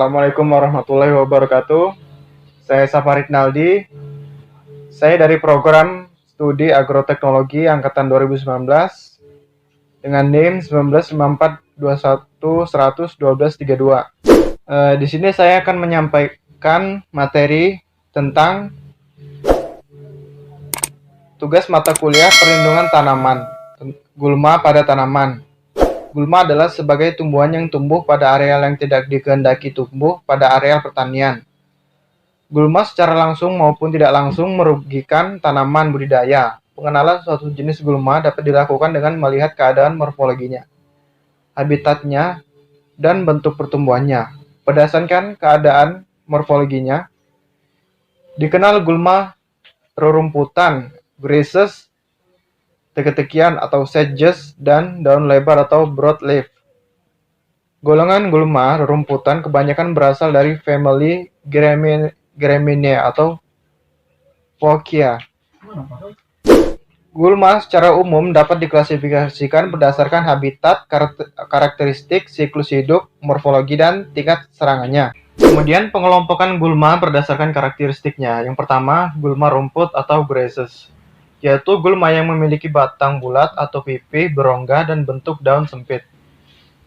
Assalamualaikum warahmatullahi wabarakatuh. Saya Safarid Naldi. Saya dari program studi agroteknologi angkatan 2019 dengan NIM 199421111232. Di sini saya akan menyampaikan materi tentang tugas mata kuliah perlindungan tanaman, gulma pada tanaman. Gulma adalah sebagai tumbuhan yang tumbuh pada areal yang tidak dikehendaki tumbuh pada areal pertanian. Gulma secara langsung maupun tidak langsung merugikan tanaman budidaya. Pengenalan suatu jenis gulma dapat dilakukan dengan melihat keadaan morfologinya, habitatnya, dan bentuk pertumbuhannya. Berdasarkan keadaan morfologinya, dikenal gulma rerumputan, grasses, teki-tekian atau sedges, dan daun lebar atau broadleaf. Golongan gulma rerumputan kebanyakan berasal dari famili Gramineae atau Phlokia. Gulma secara umum dapat diklasifikasikan berdasarkan habitat, karakteristik, siklus hidup, morfologi, dan tingkat serangannya. Kemudian pengelompokan gulma berdasarkan karakteristiknya. Yang pertama, gulma rumput atau grasses, yaitu gulma yang memiliki batang bulat atau pipih, berongga, dan bentuk daun sempit.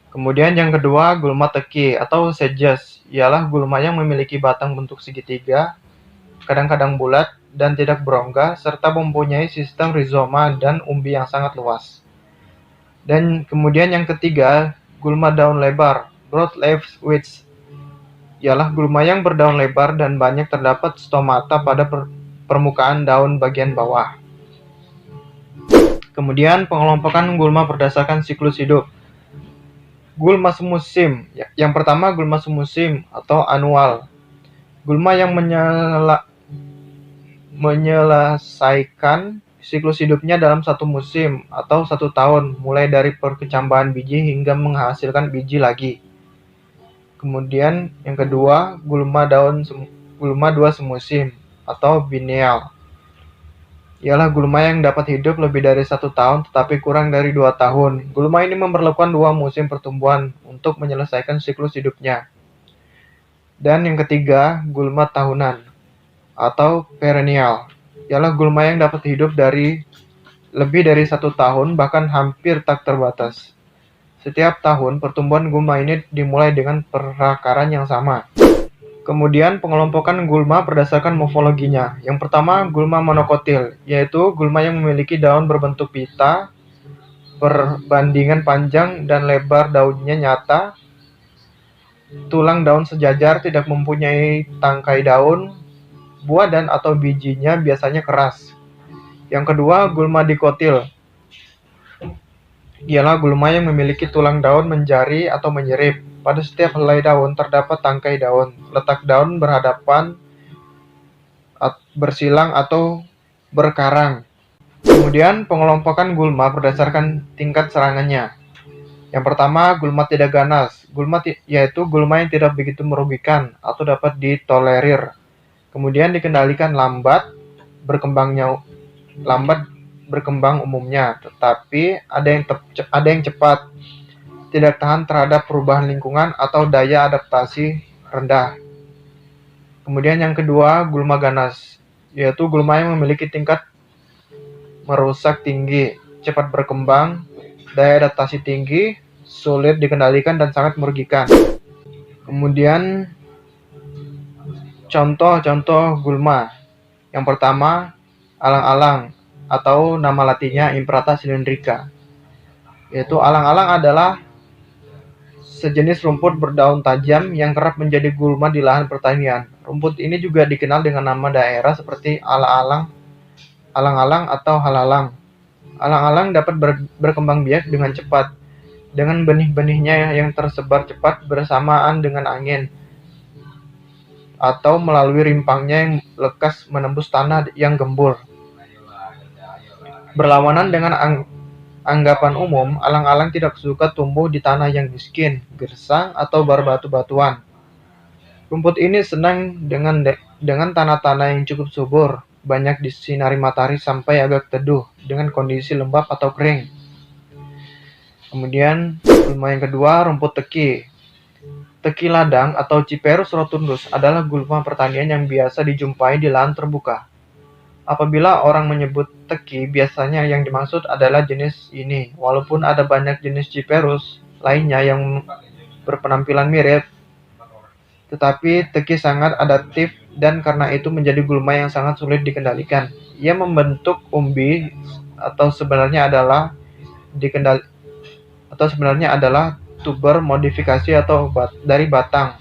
Kemudian yang kedua, gulma teki atau sedges, ialah gulma yang memiliki batang bentuk segitiga, kadang-kadang bulat, dan tidak berongga, serta mempunyai sistem rizoma dan umbi yang sangat luas. Dan kemudian yang ketiga, gulma daun lebar, broadleaf weeds, ialah gulma yang berdaun lebar dan banyak terdapat stomata pada permukaan daun bagian bawah. Kemudian pengelompokan gulma berdasarkan siklus hidup. Gulma semusim. Yang pertama, gulma semusim atau anual. Gulma yang menyelesaikan siklus hidupnya dalam satu musim atau 1 tahun, mulai dari perkecambahan biji hingga menghasilkan biji lagi. Kemudian yang kedua, gulma dua semusim atau biennial. Ialah gulma yang dapat hidup lebih dari 1 tahun tetapi kurang dari 2 tahun. Gulma ini memerlukan 2 musim pertumbuhan untuk menyelesaikan siklus hidupnya. Dan yang ketiga, gulma tahunan atau perennial. Ialah gulma yang dapat hidup lebih dari 1 tahun, bahkan hampir tak terbatas. Setiap tahun, pertumbuhan gulma ini dimulai dengan perakaran yang sama. Kemudian pengelompokan gulma berdasarkan morfologinya. Yang pertama, gulma monokotil, yaitu gulma yang memiliki daun berbentuk pita, perbandingan panjang dan lebar daunnya nyata, tulang daun sejajar, tidak mempunyai tangkai daun, buah dan atau bijinya biasanya keras. Yang kedua, gulma dikotil, ialah gulma yang memiliki tulang daun menjari atau menyirip. Pada setiap helai daun terdapat tangkai daun. Letak daun berhadapan, bersilang atau berkarang. Kemudian pengelompokan gulma berdasarkan tingkat serangannya. Yang pertama, gulma tidak ganas. Yaitu gulma yang tidak begitu merugikan atau dapat ditolerir. Kemudian dikendalikan lambat berkembang umumnya, tetapi ada yang cepat, tidak tahan terhadap perubahan lingkungan atau daya adaptasi rendah. Kemudian yang kedua, gulma ganas, yaitu gulma yang memiliki tingkat merusak tinggi, cepat berkembang, daya adaptasi tinggi, sulit dikendalikan, dan sangat merugikan. Kemudian contoh-contoh gulma. Yang pertama, alang-alang atau nama latinnya Imprata cylindrica. Yaitu alang-alang adalah sejenis rumput berdaun tajam yang kerap menjadi gulma di lahan pertanian. Rumput ini juga dikenal dengan nama daerah seperti alang-alang atau halalang. Alang-alang dapat berkembang biak dengan cepat, dengan benih-benihnya yang tersebar cepat bersamaan dengan angin, atau melalui rimpangnya yang lekas menembus tanah yang gembur. Berlawanan dengan anggapan umum, alang-alang tidak suka tumbuh di tanah yang miskin, gersang, atau berbatu-batuan. Rumput ini senang dengan tanah-tanah yang cukup subur, banyak disinari matahari sampai agak teduh, dengan kondisi lembab atau kering. Kemudian, gulma yang kedua, rumput teki. Teki ladang atau Ciperus rotundus adalah gulma pertanian yang biasa dijumpai di lahan terbuka. Apabila orang menyebut teki, biasanya yang dimaksud adalah jenis ini. Walaupun ada banyak jenis Ciperus lainnya yang berpenampilan mirip, tetapi teki sangat adaptif dan karena itu menjadi gulma yang sangat sulit dikendalikan. Ia membentuk umbi atau sebenarnya adalah tuber modifikasi atau dari batang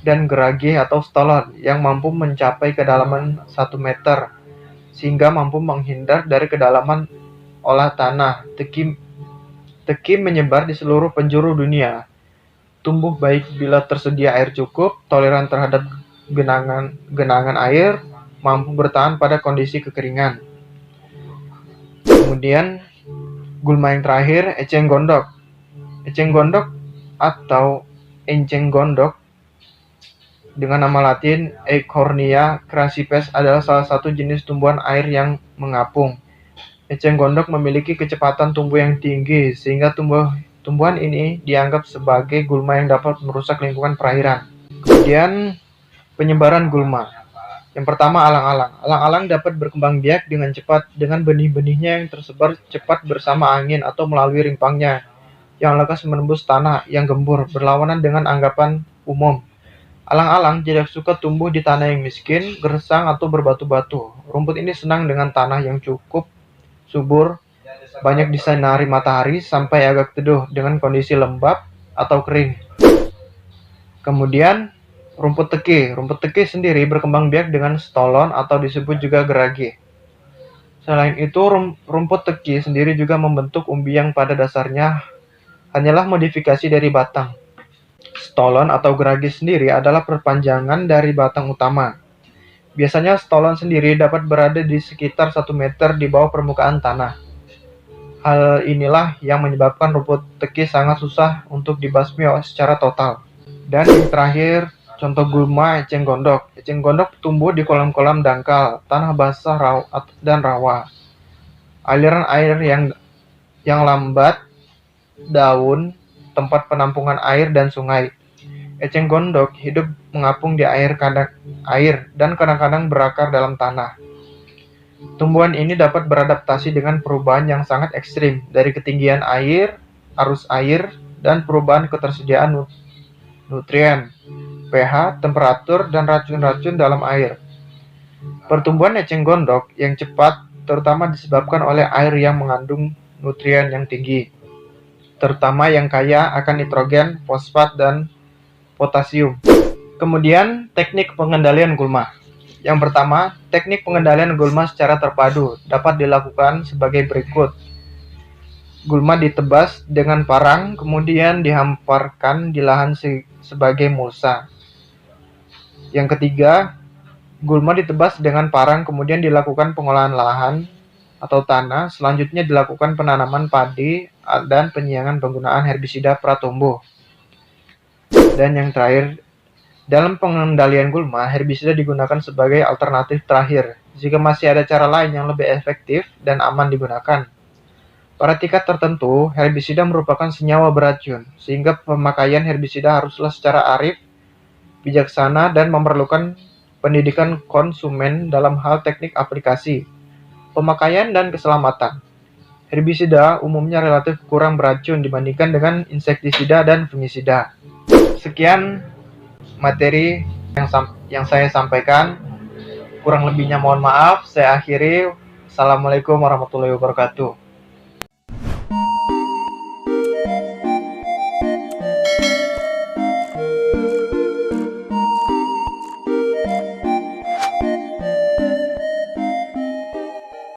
dan geragi atau stolon yang mampu mencapai kedalaman 1 meter sehingga mampu menghindar dari kedalaman olah tanah. Teki menyebar di seluruh penjuru dunia. Tumbuh baik bila tersedia air cukup, toleran terhadap genangan air, mampu bertahan pada kondisi kekeringan. Kemudian gulma yang terakhir, eceng gondok. Eceng gondok atau enceng gondok dengan nama latin Eichhornia crassipes adalah salah satu jenis tumbuhan air yang mengapung. Eceng gondok memiliki kecepatan tumbuh yang tinggi sehingga tumbuhan ini dianggap sebagai gulma yang dapat merusak lingkungan perairan. Kemudian penyebaran gulma. Yang pertama, alang-alang. Alang-alang dapat berkembang biak dengan cepat dengan benih-benihnya yang tersebar cepat bersama angin atau melalui rimpangnya yang lekas menembus tanah yang gembur, berlawanan dengan anggapan umum. Alang-alang tidak suka tumbuh di tanah yang miskin, gersang, atau berbatu-batu. Rumput ini senang dengan tanah yang cukup subur, banyak disinari matahari sampai agak teduh dengan kondisi lembab atau kering. Kemudian rumput teki. Rumput teki sendiri berkembang biak dengan stolon atau disebut juga geragi. Selain itu, rumput teki sendiri juga membentuk umbi yang pada dasarnya hanyalah modifikasi dari batang. Stolon atau geragi sendiri adalah perpanjangan dari batang utama. Biasanya stolon sendiri dapat berada di sekitar 1 meter di bawah permukaan tanah. Hal inilah yang menyebabkan rumput teki sangat susah untuk dibasmi secara total. Dan yang terakhir, contoh gulma eceng gondok. Eceng gondok tumbuh di kolam-kolam dangkal, tanah basah dan rawa. Aliran air yang lambat, daun, tempat penampungan air dan sungai. Eceng gondok hidup mengapung di air dan kadang-kadang berakar dalam tanah. Tumbuhan ini dapat beradaptasi dengan perubahan yang sangat ekstrim dari ketinggian air, arus air, dan perubahan ketersediaan nutrien, pH, temperatur, dan racun-racun dalam air. Pertumbuhan eceng gondok yang cepat terutama disebabkan oleh air yang mengandung nutrien yang tinggi, terutama yang kaya akan nitrogen, fosfat, dan potasium. Kemudian, teknik pengendalian gulma. Yang pertama, teknik pengendalian gulma secara terpadu dapat dilakukan sebagai berikut. Gulma ditebas dengan parang, kemudian dihamparkan di lahan sebagai mulsa. Yang ketiga, gulma ditebas dengan parang, kemudian dilakukan pengolahan lahan atau tanah, selanjutnya dilakukan penanaman padi dan penyiangan penggunaan herbisida pratumbuh. Dan yang terakhir, dalam pengendalian gulma, herbisida digunakan sebagai alternatif terakhir jika masih ada cara lain yang lebih efektif dan aman digunakan. Pada tingkat tertentu, herbisida merupakan senyawa beracun, sehingga pemakaian herbisida haruslah secara arif, bijaksana, dan memerlukan pendidikan konsumen dalam hal teknik aplikasi, pemakaian, dan keselamatan. Herbisida umumnya relatif kurang beracun dibandingkan dengan insektisida dan fungisida. Sekian materi yang saya sampaikan. Kurang lebihnya mohon maaf. Saya akhiri. Assalamualaikum warahmatullahi wabarakatuh.